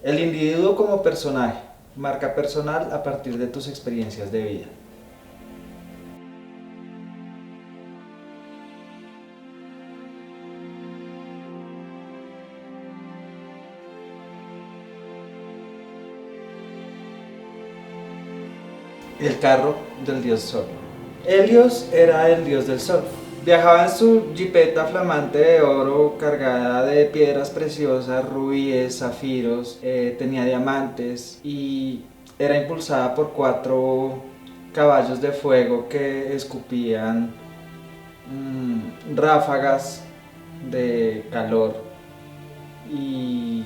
El individuo como personaje, marca personal a partir de tus experiencias de vida. El carro del dios Sol. Helios era el dios del sol. Viajaba en su jipeta flamante de oro cargada de piedras preciosas, rubíes, zafiros, tenía diamantes y era impulsada por 4 caballos de fuego que escupían ráfagas de calor y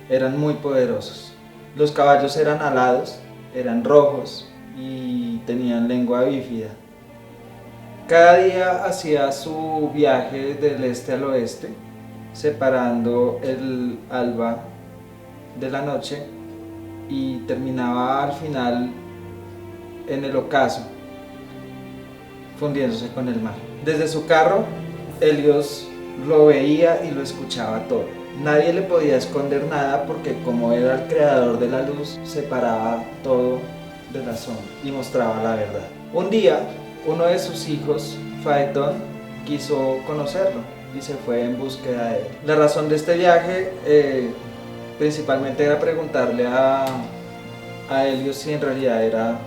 eran muy poderosos. Los caballos eran alados, eran rojos y tenían lengua bífida. Cada día hacía su viaje del este al oeste, separando el alba de la noche y terminaba al final en el ocaso, fundiéndose con el mar. Desde su carro, Helios lo veía y lo escuchaba todo. Nadie le podía esconder nada porque como era el creador de la luz, separaba todo de la sombra y mostraba la verdad. Un día, uno de sus hijos, Faetón, quiso conocerlo y se fue en búsqueda de él. La razón de este viaje principalmente era preguntarle a Helios si en realidad era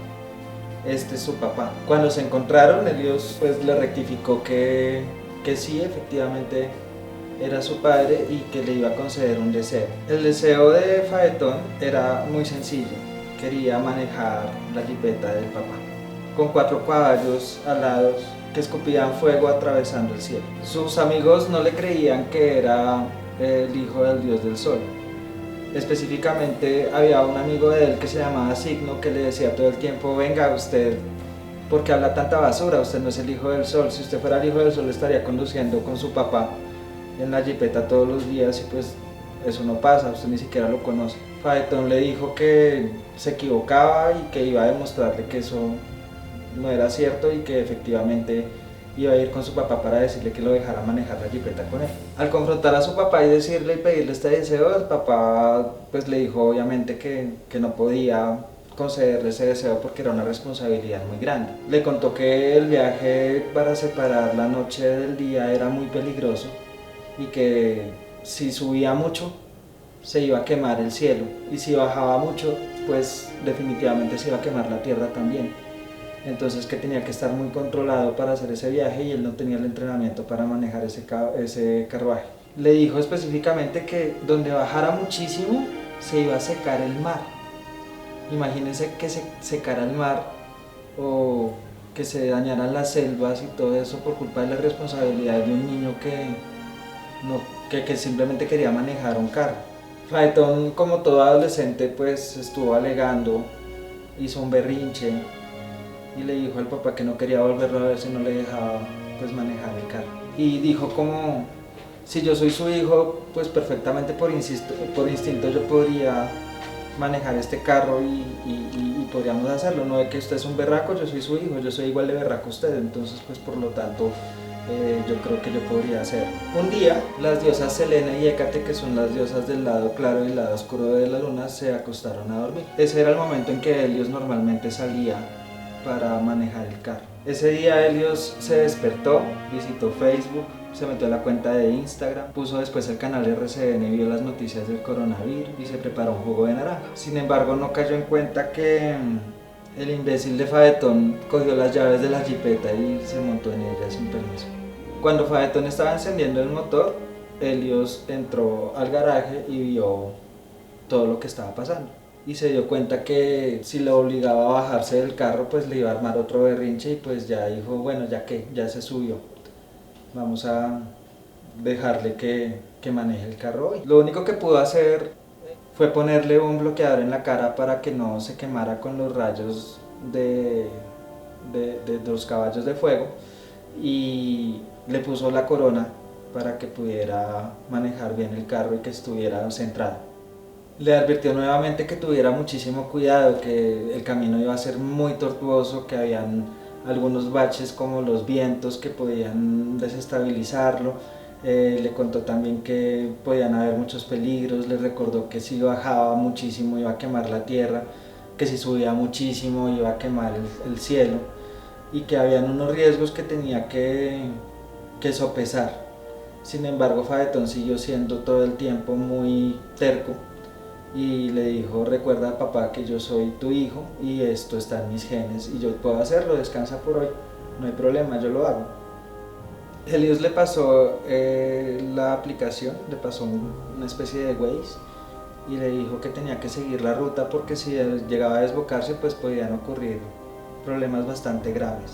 su papá. Cuando se encontraron, Helios pues le rectificó que sí, efectivamente era su padre y que le iba a conceder un deseo. El deseo de Faetón era muy sencillo, quería manejar la jipeta del papá, con 4 caballos alados que escupían fuego atravesando el cielo. Sus amigos no le creían que era el hijo del dios del sol. Específicamente había un amigo de él que se llamaba Signo que le decía todo el tiempo: venga usted, ¿por qué habla tanta basura? Usted no es el hijo del sol. Si usted fuera el hijo del sol estaría conduciendo con su papá en la jipeta todos los días y pues eso no pasa, usted ni siquiera lo conoce. Faetón le dijo que se equivocaba y que iba a demostrarle que eso no era cierto y que efectivamente iba a ir con su papá para decirle que lo dejara manejar la jipeta con él. Al confrontar a su papá y decirle y pedirle este deseo, el papá pues le dijo obviamente que no podía concederle ese deseo porque era una responsabilidad muy grande. Le contó que el viaje para separar la noche del día era muy peligroso y que si subía mucho se iba a quemar el cielo y si bajaba mucho pues definitivamente se iba a quemar la tierra también. Entonces que tenía que estar muy controlado para hacer ese viaje y él no tenía el entrenamiento para manejar ese carruaje. Le dijo específicamente que donde bajara muchísimo se iba a secar el mar. Imagínense que se secara el mar o que se dañaran las selvas y todo eso por culpa de la irresponsabilidad de un niño que simplemente quería manejar un carro. Faetón, como todo adolescente, pues estuvo alegando, hizo un berrinche y le dijo al papá que no quería volverlo a ver si no le dejaba pues manejar el carro. Y dijo como, si yo soy su hijo, pues perfectamente por instinto yo podría manejar este carro y podríamos hacerlo. No es que usted es un berraco, yo soy su hijo, yo soy igual de berraco a usted, entonces pues por lo tanto yo creo que yo podría hacerlo. Un día las diosas Selene y Hécate, que son las diosas del lado claro y el lado oscuro de la luna, se acostaron a dormir. Ese era el momento en que Helios normalmente salía para manejar el carro. Ese día Helios se despertó, visitó Facebook, se metió a la cuenta de Instagram, puso después el canal RCN, vio las noticias del coronavirus y se preparó un jugo de naranja. Sin embargo, no cayó en cuenta que el imbécil de Faetón cogió las llaves de la jipeta y se montó en ella sin permiso. Cuando Faetón estaba encendiendo el motor, Helios entró al garaje y vio todo lo que estaba pasando. Y se dio cuenta que si lo obligaba a bajarse del carro, pues le iba a armar otro berrinche y pues ya dijo, bueno, ya que ya se subió, vamos a dejarle que maneje el carro hoy. Lo único que pudo hacer fue ponerle un bloqueador en la cara para que no se quemara con los rayos de los caballos de fuego y le puso la corona para que pudiera manejar bien el carro y que estuviera centrado. Le advirtió nuevamente que tuviera muchísimo cuidado, que el camino iba a ser muy tortuoso, que habían algunos baches como los vientos que podían desestabilizarlo, Le contó también que podían haber muchos peligros, le recordó que si bajaba muchísimo iba a quemar la tierra, que si subía muchísimo iba a quemar el cielo y que habían unos riesgos que tenía que sopesar. Sin embargo, Faetón siguió siendo todo el tiempo muy terco y le dijo: recuerda, papá, que yo soy tu hijo y esto está en mis genes y yo puedo hacerlo, descansa por hoy, no hay problema, yo lo hago. Helios le pasó la aplicación, le pasó una especie de Waze y le dijo que tenía que seguir la ruta porque si llegaba a desbocarse pues podían ocurrir problemas bastante graves.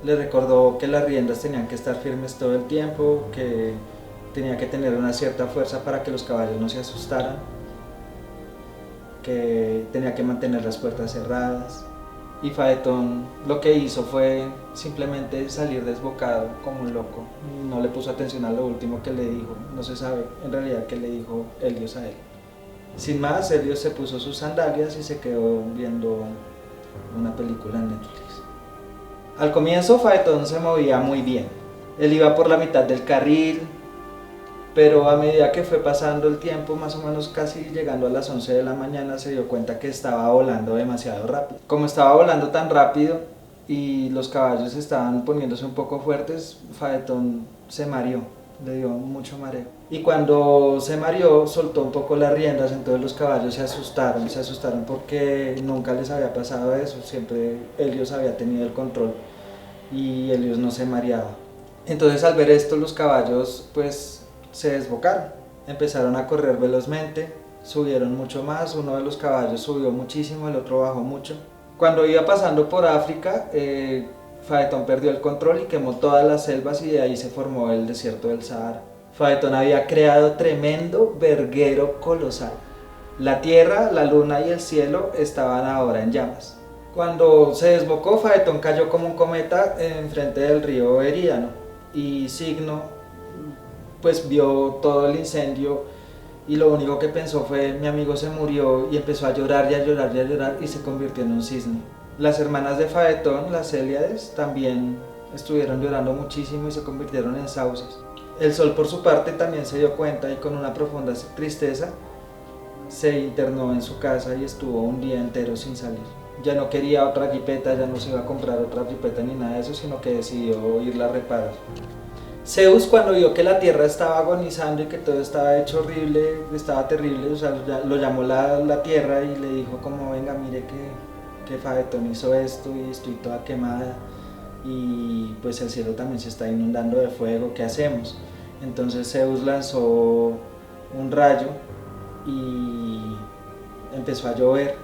Le recordó que las riendas tenían que estar firmes todo el tiempo, que tenía que tener una cierta fuerza para que los caballos no se asustaran, que tenía que mantener las puertas cerradas. Y Faetón lo que hizo fue simplemente salir desbocado como un loco. No le puso atención a lo último que le dijo, no se sabe en realidad qué le dijo Helios a él. Sin más, Helios se puso sus sandalias y se quedó viendo una película en Netflix. Al comienzo Faetón se movía muy bien. Él iba por la mitad del carril, pero a medida que fue pasando el tiempo, más o menos casi llegando a las 11 de la mañana, se dio cuenta que estaba volando demasiado rápido. Como estaba volando tan rápido y los caballos estaban poniéndose un poco fuertes, Faetón se mareó, le dio mucho mareo. Y cuando se mareó, soltó un poco las riendas, entonces los caballos se asustaron porque nunca les había pasado eso, siempre Helios había tenido el control y Helios no se mareaba. Entonces al ver esto, los caballos pues se desbocaron, empezaron a correr velozmente, subieron mucho más, uno de los caballos subió muchísimo, el otro bajó mucho. Cuando iba pasando por África, Faetón perdió el control y quemó todas las selvas y de ahí se formó el desierto del Sahara. Faetón había creado tremendo verguero colosal. La tierra, la luna y el cielo estaban ahora en llamas. Cuando se desbocó, Faetón cayó como un cometa enfrente del río Erídano y Signo pues vio todo el incendio y lo único que pensó fue: mi amigo se murió, y empezó a llorar y a llorar y a llorar y se convirtió en un cisne. Las hermanas de Faetón, las Héliades, también estuvieron llorando muchísimo y se convirtieron en sauces. El sol por su parte también se dio cuenta y con una profunda tristeza se internó en su casa y estuvo un día entero sin salir. Ya no quería otra jipeta, ya no se iba a comprar otra jipeta ni nada de eso, sino que decidió irla a reparar. Zeus, cuando vio que la tierra estaba agonizando y que todo estaba hecho horrible, estaba terrible, o sea, lo llamó la tierra y le dijo como: venga, mire que Faetón hizo esto y estoy toda quemada y pues el cielo también se está inundando de fuego, ¿qué hacemos? Entonces Zeus lanzó un rayo y empezó a llover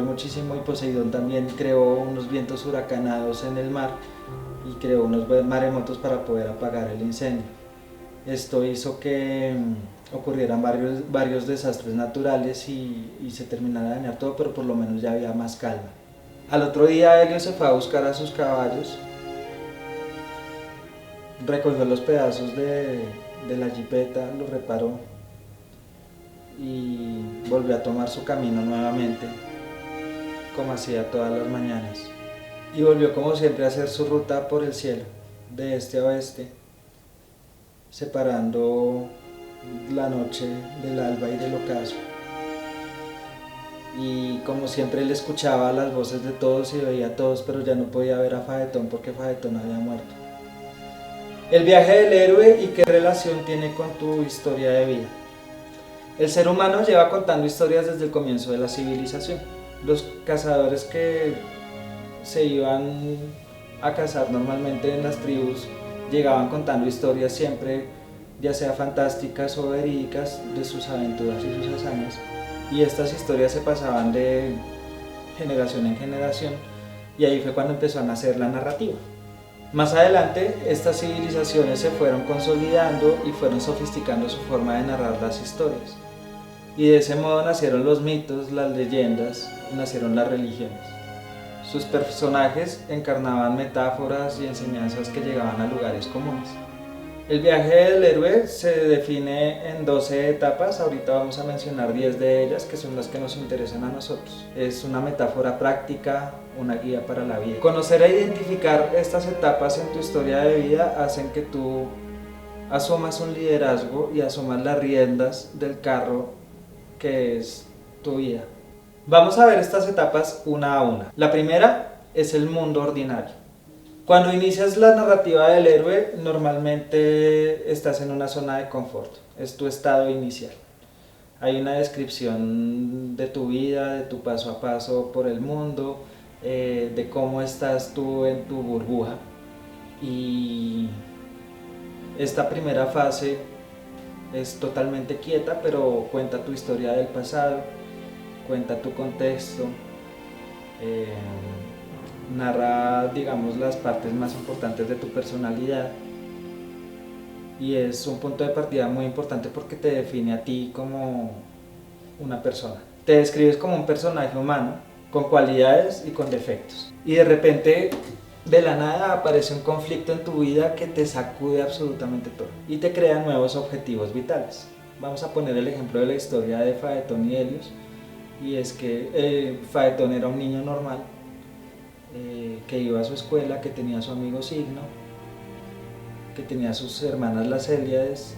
muchísimo, y Poseidón también creó unos vientos huracanados en el mar y creó unos maremotos para poder apagar el incendio. Esto hizo que ocurrieran varios desastres naturales y se terminara de dañar todo, pero por lo menos ya había más calma. Al otro día Helios se fue a buscar a sus caballos, recogió los pedazos de la jipeta, los reparó y volvió a tomar su camino nuevamente, como hacía todas las mañanas. Y volvió como siempre a hacer su ruta por el cielo, de este a oeste, separando la noche del alba y del ocaso. Y como siempre él escuchaba las voces de todos y veía a todos, pero ya no podía ver a Faetón porque Faetón había muerto. El viaje del héroe y qué relación tiene con tu historia de vida. El ser humano lleva contando historias desde el comienzo de la civilización. Los cazadores que se iban a cazar normalmente en las tribus llegaban contando historias siempre, ya sea fantásticas o verídicas, de sus aventuras y sus hazañas, y estas historias se pasaban de generación en generación, y ahí fue cuando empezó a nacer la narrativa. Más adelante, estas civilizaciones se fueron consolidando y fueron sofisticando su forma de narrar las historias, y de ese modo nacieron los mitos, las leyendas, y nacieron las religiones. Sus personajes encarnaban metáforas y enseñanzas que llegaban a lugares comunes. El viaje del héroe se define en 12 etapas, ahorita vamos a mencionar 10 de ellas, que son las que nos interesan a nosotros. Es una metáfora práctica, una guía para la vida. Conocer e identificar estas etapas en tu historia de vida hacen que tú asumas un liderazgo y asumas las riendas del carro que es tu vida. Vamos a ver estas etapas una a una. La primera es el mundo ordinario. Cuando inicias la narrativa del héroe, normalmente estás en una zona de confort, es tu estado inicial. Hay una descripción de tu vida, de tu paso a paso por el mundo, de cómo estás tú en tu burbuja. Y esta primera fase es totalmente quieta, pero cuenta tu historia del pasado, cuenta tu contexto, eh, narra, digamos, las partes más importantes de tu personalidad, y es un punto de partida muy importante porque te define a ti como una persona. Te describes como un personaje humano, con cualidades y con defectos. Y de repente, de la nada, aparece un conflicto en tu vida que te sacude absolutamente todo y te crea nuevos objetivos vitales. Vamos a poner el ejemplo de la historia de Faetón y Helios, y es que Faetón era un niño normal, que iba a su escuela, que tenía a su amigo Signo, que tenía a sus hermanas las Héliades,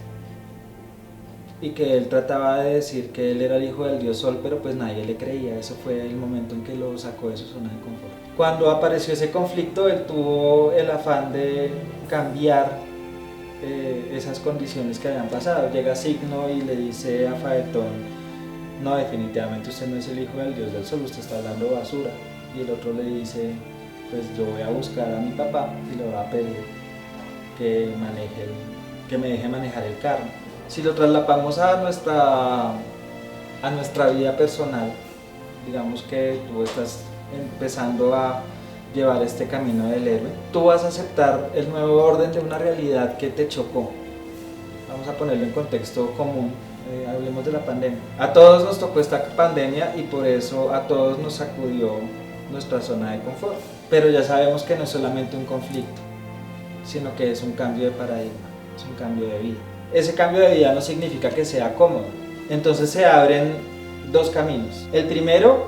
y que él trataba de decir que él era el hijo del dios Sol, pero pues nadie le creía. Eso fue el momento en que lo sacó de su zona de confort. Cuando apareció ese conflicto, él tuvo el afán de cambiar esas condiciones que habían pasado. Llega Signo y le dice a Faetón: no, definitivamente usted no es el hijo del dios del Sol, usted está hablando basura. Y el otro le dice: pues yo voy a buscar a mi papá y le voy a pedir que me deje manejar el carro. Si lo trasladamos a nuestra vida personal, digamos que tú estás empezando a llevar este camino del héroe, tú vas a aceptar el nuevo orden de una realidad que te chocó. Vamos a ponerlo en contexto común, hablemos de la pandemia. A todos nos tocó esta pandemia y por eso a todos nos sacudió nuestra zona de confort. Pero ya sabemos que no es solamente un conflicto, sino que es un cambio de paradigma, es un cambio de vida. Ese cambio de vida no significa que sea cómodo. Entonces se abren dos caminos. El primero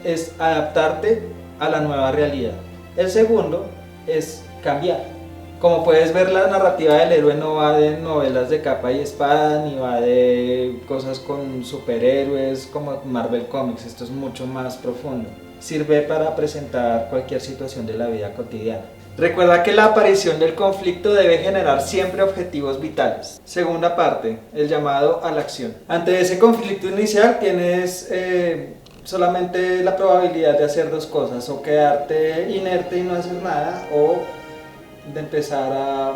es adaptarte a la nueva realidad. El segundo es cambiar. Como puedes ver, la narrativa del héroe no va de novelas de capa y espada, ni va de cosas con superhéroes como Marvel Comics. Esto es mucho más profundo. Sirve para presentar cualquier situación de la vida cotidiana. Recuerda que la aparición del conflicto debe generar siempre objetivos vitales. Segunda parte, el llamado a la acción. Ante ese conflicto inicial tienes solamente la probabilidad de hacer dos cosas: o quedarte inerte y no hacer nada, o de empezar a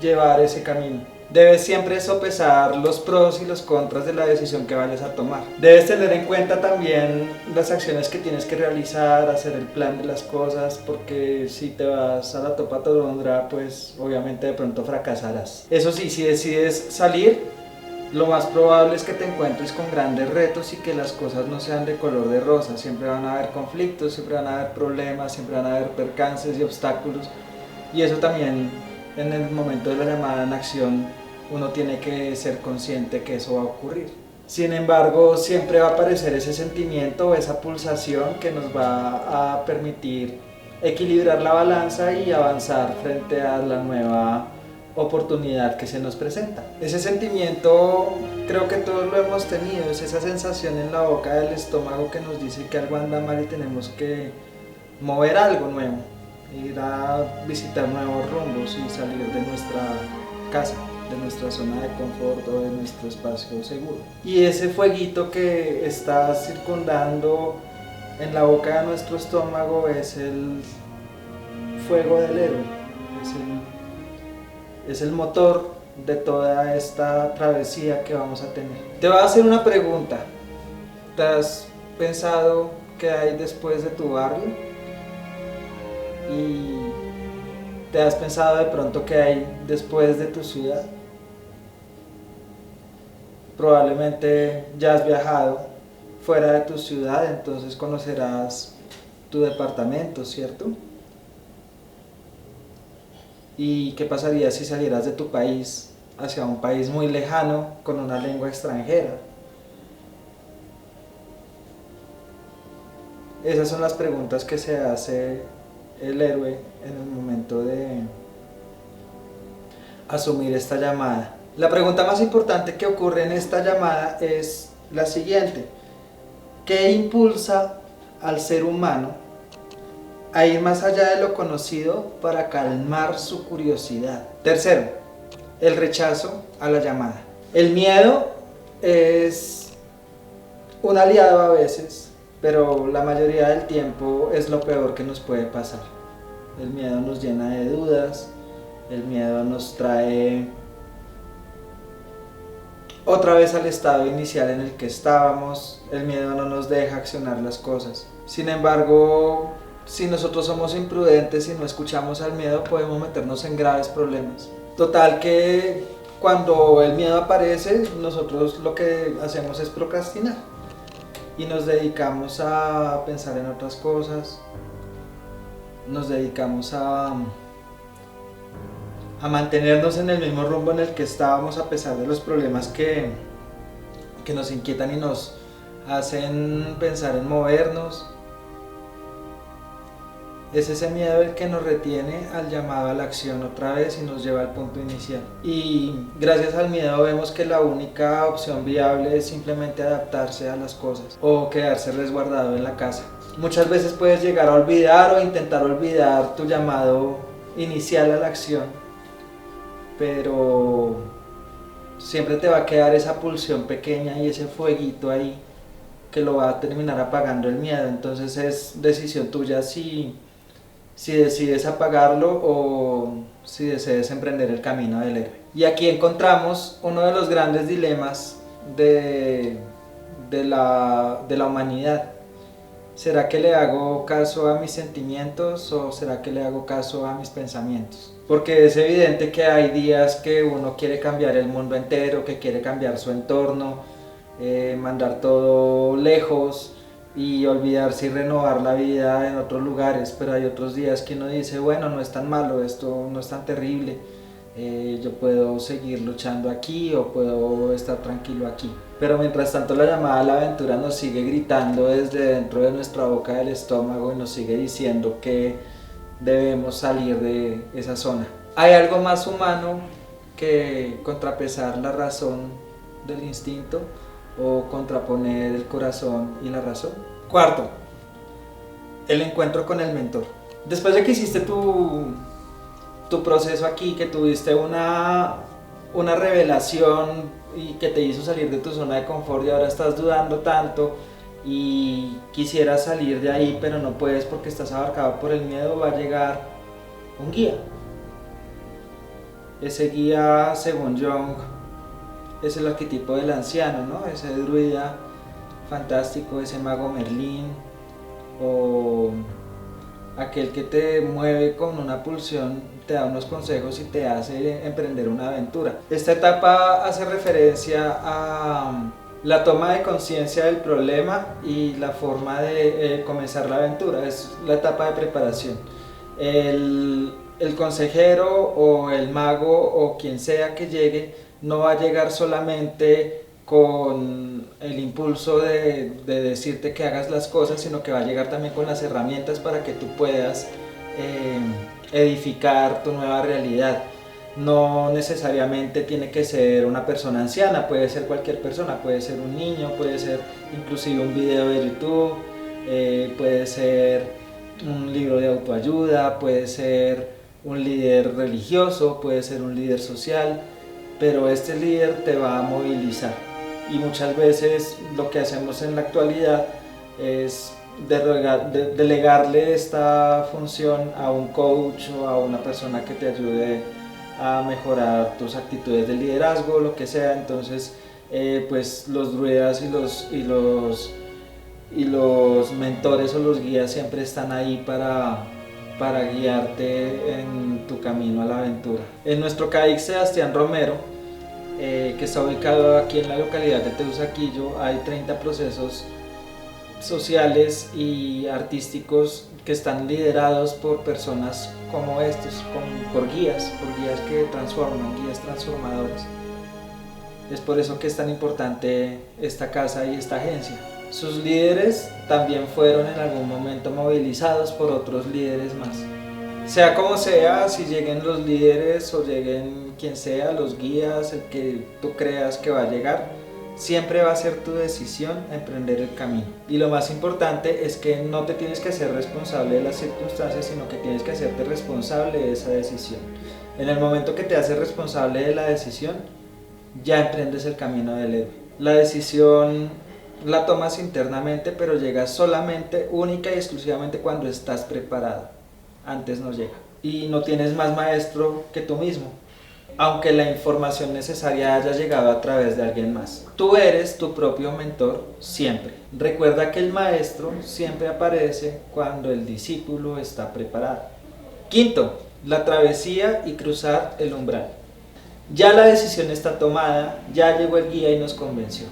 llevar ese camino. Debes siempre sopesar los pros y los contras de la decisión que vayas a tomar. Debes tener en cuenta también las acciones que tienes que realizar, hacer el plan de las cosas, porque si te vas a la topa tolondra, pues obviamente de pronto fracasarás. Eso sí, si decides salir, lo más probable es que te encuentres con grandes retos y que las cosas no sean de color de rosa. Siempre van a haber conflictos, siempre van a haber problemas, siempre van a haber percances y obstáculos. Y eso también, en el momento de la llamada en acción, uno tiene que ser consciente que eso va a ocurrir. Sin embargo, siempre va a aparecer ese sentimiento, esa pulsación que nos va a permitir equilibrar la balanza y avanzar frente a la nueva oportunidad que se nos presenta. Ese sentimiento creo que todos lo hemos tenido, es esa sensación en la boca del estómago que nos dice que algo anda mal y tenemos que mover algo nuevo, ir a visitar nuevos rumbos y salir de nuestra casa, de nuestra zona de confort o de nuestro espacio seguro. Y ese fueguito que está circundando en la boca de nuestro estómago es el fuego del héroe, es el motor de toda esta travesía que vamos a tener. Te voy a hacer una pregunta. ¿Te has pensado qué hay después de tu barrio? ¿Y te has pensado de pronto qué hay después de tu ciudad? Probablemente ya has viajado fuera de tu ciudad, entonces conocerás tu departamento, ¿cierto? ¿Y qué pasaría si salieras de tu país hacia un país muy lejano con una lengua extranjera? Esas son las preguntas que se hace el héroe en el momento de asumir esta llamada. La pregunta más importante que ocurre en esta llamada es la siguiente: ¿qué impulsa al ser humano a ir más allá de lo conocido para calmar su curiosidad? Tercero, el rechazo a la llamada. El miedo es un aliado a veces, pero la mayoría del tiempo es lo peor que nos puede pasar. El miedo nos llena de dudas, el miedo nos trae otra vez al estado inicial en el que estábamos, el miedo no nos deja accionar las cosas. Sin embargo, si nosotros somos imprudentes y no escuchamos al miedo, podemos meternos en graves problemas. Total que cuando el miedo aparece, nosotros lo que hacemos es procrastinar y nos dedicamos a pensar en otras cosas, nos dedicamos a mantenernos en el mismo rumbo en el que estábamos, a pesar de los problemas que nos inquietan y nos hacen pensar en movernos. Es ese miedo el que nos retiene al llamado a la acción otra vez y nos lleva al punto inicial. Y gracias al miedo vemos que la única opción viable es simplemente adaptarse a las cosas o quedarse resguardado en la casa. Muchas veces puedes llegar a olvidar o intentar olvidar tu llamado inicial a la acción, pero siempre te va a quedar esa pulsión pequeña y ese fueguito ahí que lo va a terminar apagando el miedo. Entonces es decisión tuya si decides apagarlo o si decides emprender el camino del héroe. Y aquí encontramos uno de los grandes dilemas de la humanidad. ¿Será que le hago caso a mis sentimientos o será que le hago caso a mis pensamientos? Porque es evidente que hay días que uno quiere cambiar el mundo entero, que quiere cambiar su entorno, mandar todo lejos y olvidarse y renovar la vida en otros lugares, pero hay otros días que uno dice, bueno, no es tan malo, esto no es tan terrible, yo puedo seguir luchando aquí o puedo estar tranquilo aquí. Pero mientras tanto la llamada a la aventura nos sigue gritando desde dentro de nuestra boca del estómago y nos sigue diciendo que debemos salir de esa zona. ¿Hay algo más humano que contrapesar la razón del instinto o contraponer el corazón y la razón? Cuarto, el encuentro con el mentor. Después de que hiciste tu proceso aquí, que tuviste una revelación y que te hizo salir de tu zona de confort y ahora estás dudando tanto y quisieras salir de ahí pero no puedes porque estás abarcado por el miedo, va a llegar un guía. Ese guía, según Jung, es el arquetipo del anciano, ¿no? Ese druida fantástico, ese mago Merlín, o aquel que te mueve con una pulsión, te da unos consejos y te hace emprender una aventura. Esta etapa hace referencia a la toma de conciencia del problema y la forma de comenzar la aventura. Es la etapa de preparación. El consejero o el mago o quien sea que llegue no va a llegar solamente con el impulso de decirte que hagas las cosas, sino que va a llegar también con las herramientas para que tú puedas edificar tu nueva realidad. No necesariamente tiene que ser una persona anciana, puede ser cualquier persona, puede ser un niño, puede ser inclusive un video de YouTube, puede ser un libro de autoayuda, puede ser un líder religioso, puede ser un líder social, pero este líder te va a movilizar. Y muchas veces lo que hacemos en la actualidad es delegarle esta función a un coach o a una persona que te ayude a mejorar tus actitudes de liderazgo, lo que sea. Entonces pues los druidas y los mentores o los guías siempre están ahí para guiarte en tu camino a la aventura. En nuestro CAIC Sebastián Romero, que está ubicado aquí en la localidad de Teusaquillo, hay 30 procesos sociales y artísticos que están liderados por personas como estos, por guías que transforman, guías transformadores. Es por eso que es tan importante esta casa y esta agencia. Sus líderes también fueron en algún momento movilizados por otros líderes más. Sea como sea, si lleguen los líderes o lleguen quien sea, los guías, el que tú creas que va a llegar, siempre va a ser tu decisión emprender el camino. Y lo más importante es que no te tienes que hacer responsable de las circunstancias, sino que tienes que hacerte responsable de esa decisión. En el momento que te haces responsable de la decisión, ya emprendes el camino del héroe. La decisión la tomas internamente, pero llega solamente, única y exclusivamente cuando estás preparado. Antes no llega. Y no tienes más maestro que tú mismo, aunque la información necesaria haya llegado a través de alguien más. Tú eres tu propio mentor siempre. Recuerda que el maestro siempre aparece cuando el discípulo está preparado. Quinto, la travesía y cruzar el umbral. Ya la decisión está tomada, ya llegó el guía y nos convenció.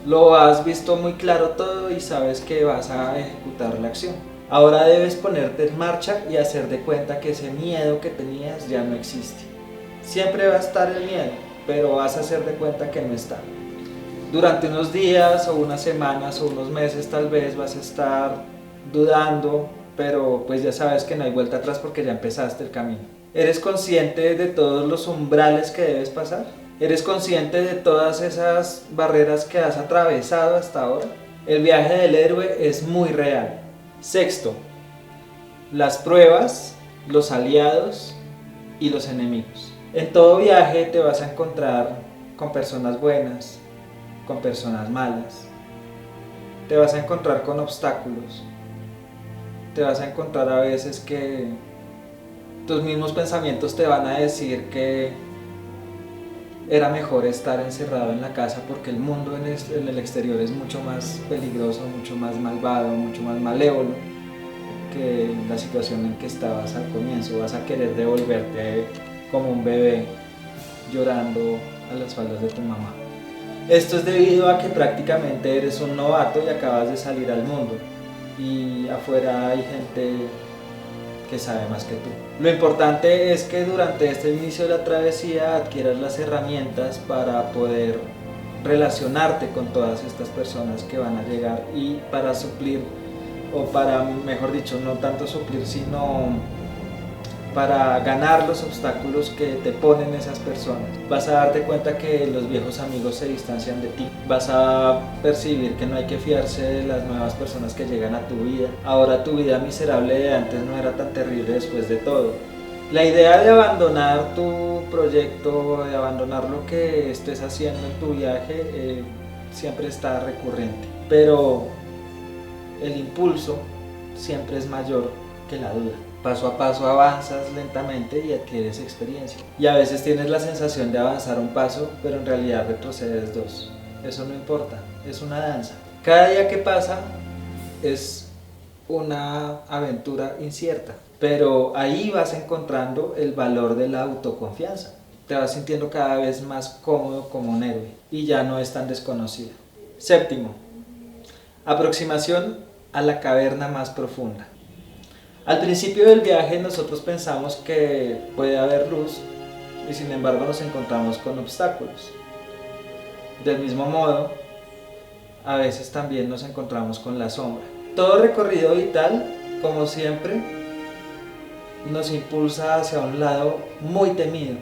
Lo has visto muy claro todo y sabes que vas a ejecutar la acción. Ahora debes ponerte en marcha y hacer de cuenta que ese miedo que tenías ya no existe. Siempre va a estar el miedo, pero vas a hacer de cuenta que no está. Durante unos días o unas semanas o unos meses tal vez vas a estar dudando, pero pues ya sabes que no hay vuelta atrás porque ya empezaste el camino. ¿Eres consciente de todos los umbrales que debes pasar? ¿Eres consciente de todas esas barreras que has atravesado hasta ahora? El viaje del héroe es muy real. Sexto, las pruebas, los aliados y los enemigos. En todo viaje te vas a encontrar con personas buenas, con personas malas. Te vas a encontrar con obstáculos. Te vas a encontrar a veces que tus mismos pensamientos te van a decir que era mejor estar encerrado en la casa porque el mundo en el exterior es mucho más peligroso, mucho más malvado, mucho más malévolo que la situación en que estabas al comienzo. Vas a querer devolverte como un bebé llorando a las faldas de tu mamá. Esto es debido a que prácticamente eres un novato y acabas de salir al mundo y afuera hay gente que sabe más que tú. Lo importante es que durante este inicio de la travesía adquieras las herramientas para poder relacionarte con todas estas personas que van a llegar y para suplir, o para, mejor dicho, no tanto suplir, sino para ganar los obstáculos que te ponen esas personas. Vas a darte cuenta que los viejos amigos se distancian de ti. Vas a percibir que no hay que fiarse de las nuevas personas que llegan a tu vida. Ahora tu vida miserable de antes no era tan terrible después de todo. La idea de abandonar tu proyecto, de abandonar lo que estés haciendo en tu viaje, siempre está recurrente. Pero el impulso siempre es mayor que la duda. Paso a paso avanzas lentamente y adquieres experiencia. Y a veces tienes la sensación de avanzar un paso, pero en realidad retrocedes dos. Eso no importa, es una danza. Cada día que pasa es una aventura incierta, pero ahí vas encontrando el valor de la autoconfianza. Te vas sintiendo cada vez más cómodo como un héroe y ya no es tan desconocido. Séptimo, aproximación a la caverna más profunda. Al principio del viaje nosotros pensamos que puede haber luz y sin embargo nos encontramos con obstáculos. Del mismo modo, a veces también nos encontramos con la sombra. Todo recorrido vital, como siempre, nos impulsa hacia un lado muy temido.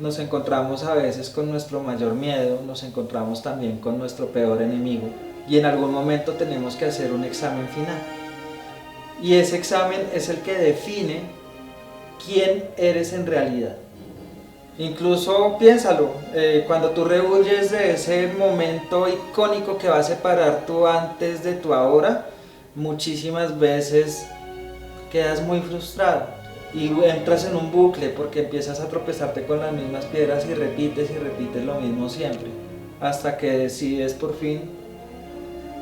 Nos encontramos a veces con nuestro mayor miedo, nos encontramos también con nuestro peor enemigo y en algún momento tenemos que hacer un examen final. Y ese examen es el que define quién eres en realidad. Incluso piénsalo, cuando tú rehuyes de ese momento icónico que va a separar tu antes de tu ahora, muchísimas veces quedas muy frustrado y entras en un bucle porque empiezas a tropezarte con las mismas piedras y repites lo mismo siempre, hasta que decides por fin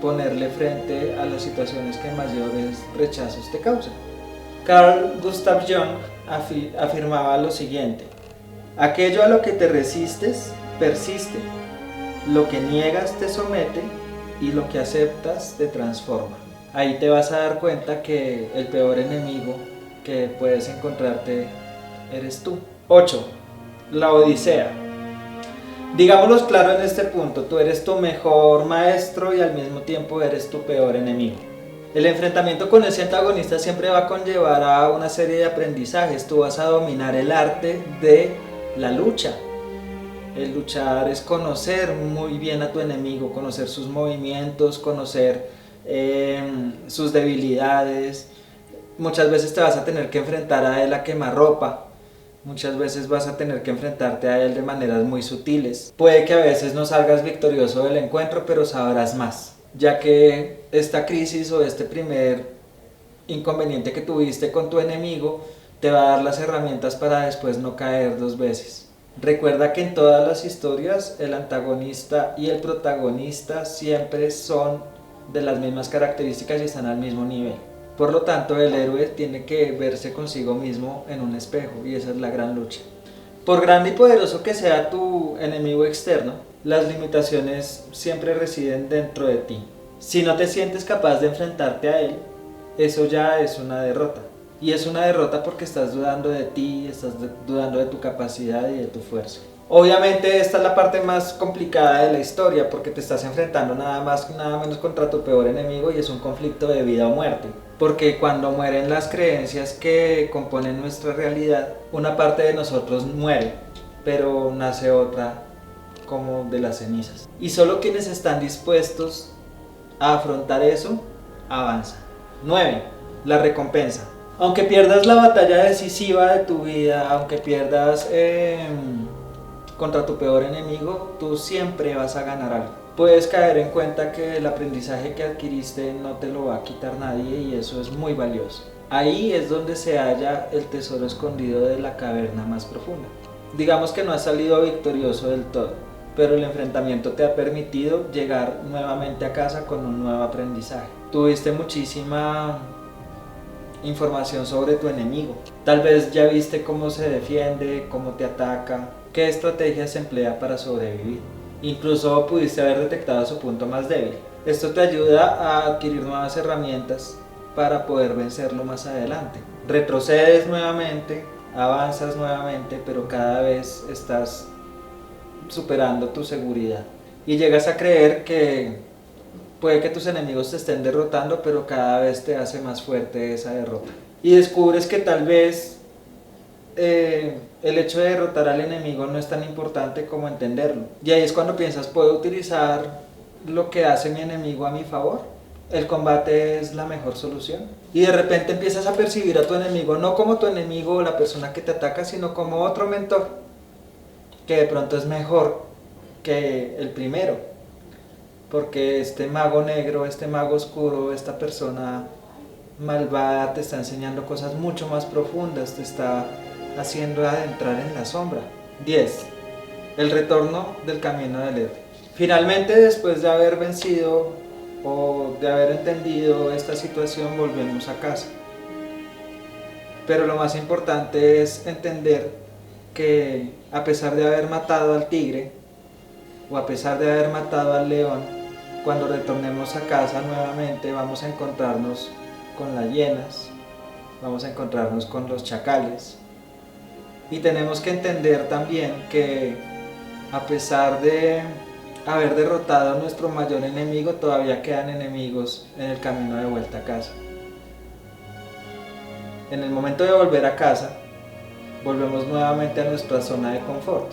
ponerle frente a las situaciones que mayores rechazos te causan. Carl Gustav Jung afirmaba lo siguiente: aquello a lo que te resistes persiste, lo que niegas te somete y lo que aceptas te transforma. Ahí te vas a dar cuenta que el peor enemigo que puedes encontrarte eres tú. 8. La Odisea. Digámoslo claro en este punto, tú eres tu mejor maestro y al mismo tiempo eres tu peor enemigo. El enfrentamiento con ese antagonista siempre va a conllevar a una serie de aprendizajes. Tú vas a dominar el arte de la lucha, El luchar es conocer muy bien a tu enemigo, conocer sus movimientos, conocer sus debilidades. Muchas veces te vas a tener que enfrentar a él a quemarropa. Muchas veces vas a tener que enfrentarte a él de maneras muy sutiles. Puede que a veces no salgas victorioso del encuentro, pero sabrás más, ya que esta crisis o este primer inconveniente que tuviste con tu enemigo te va a dar las herramientas para después no caer dos veces. Recuerda que en todas las historias el antagonista y el protagonista siempre son de las mismas características y están al mismo nivel. Por lo tanto, el héroe tiene que verse consigo mismo en un espejo, y esa es la gran lucha. Por grande y poderoso que sea tu enemigo externo, las limitaciones siempre residen dentro de ti. Si no te sientes capaz de enfrentarte a él, eso ya es una derrota. Y es una derrota porque estás dudando de ti, estás dudando de tu capacidad y de tu fuerza. Obviamente esta es la parte más complicada de la historia, porque te estás enfrentando nada más nada menos contra tu peor enemigo, y es un conflicto de vida o muerte. Porque cuando mueren las creencias que componen nuestra realidad, una parte de nosotros muere, pero nace otra como de las cenizas. Y solo quienes están dispuestos a afrontar eso, avanzan. 9. La recompensa. Aunque pierdas la batalla decisiva de tu vida, aunque pierdas contra tu peor enemigo, tú siempre vas a ganar algo. Puedes caer en cuenta que el aprendizaje que adquiriste no te lo va a quitar nadie, y eso es muy valioso. Ahí es donde se halla el tesoro escondido de la caverna más profunda. Digamos que no has salido victorioso del todo, pero el enfrentamiento te ha permitido llegar nuevamente a casa con un nuevo aprendizaje. Tuviste muchísima información sobre tu enemigo. Tal vez ya viste cómo se defiende, cómo te ataca, qué estrategias se emplea para sobrevivir. Incluso pudiste haber detectado su punto más débil. Esto te ayuda a adquirir nuevas herramientas para poder vencerlo más adelante. Retrocedes nuevamente, avanzas nuevamente, pero cada vez estás superando tu seguridad. Y llegas a creer que puede que tus enemigos te estén derrotando, pero cada vez te hace más fuerte esa derrota. Y descubres que tal vez el hecho de derrotar al enemigo no es tan importante como entenderlo. Y ahí es cuando piensas, ¿puedo utilizar lo que hace mi enemigo a mi favor? El combate es la mejor solución. Y de repente empiezas a percibir a tu enemigo no como tu enemigo o la persona que te ataca, sino como otro mentor, que de pronto es mejor que el primero. Porque este mago negro, este mago oscuro, esta persona malvada te está enseñando cosas mucho más profundas, te está haciendo adentrar en la sombra. 10. El retorno del camino del héroe. Finalmente, después de haber vencido o de haber entendido esta situación, volvemos a casa. Pero lo más importante es entender que a pesar de haber matado al tigre o a pesar de haber matado al león, cuando retornemos a casa nuevamente vamos a encontrarnos con las hienas, vamos a encontrarnos con los chacales. Y tenemos que entender también que a pesar de haber derrotado a nuestro mayor enemigo, todavía quedan enemigos en el camino de vuelta a casa. En el momento de volver a casa, volvemos nuevamente a nuestra zona de confort.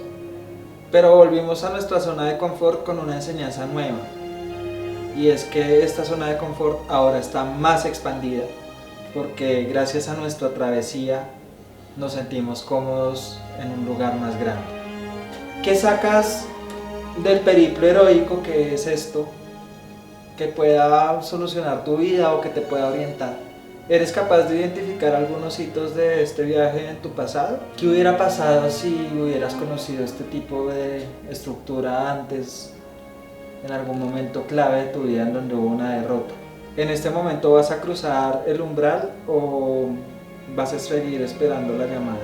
Pero volvimos a nuestra zona de confort con una enseñanza nueva. Y es que esta zona de confort ahora está más expandida, porque gracias a nuestra travesía nos sentimos cómodos en un lugar más grande. ¿Qué sacas del periplo heroico que es esto, que pueda solucionar tu vida o que te pueda orientar? ¿Eres capaz de identificar algunos hitos de este viaje en tu pasado? ¿Qué hubiera pasado si hubieras conocido este tipo de estructura antes, en algún momento clave de tu vida en donde hubo una derrota? ¿En este momento vas a cruzar el umbral o vas a seguir esperando la llamada?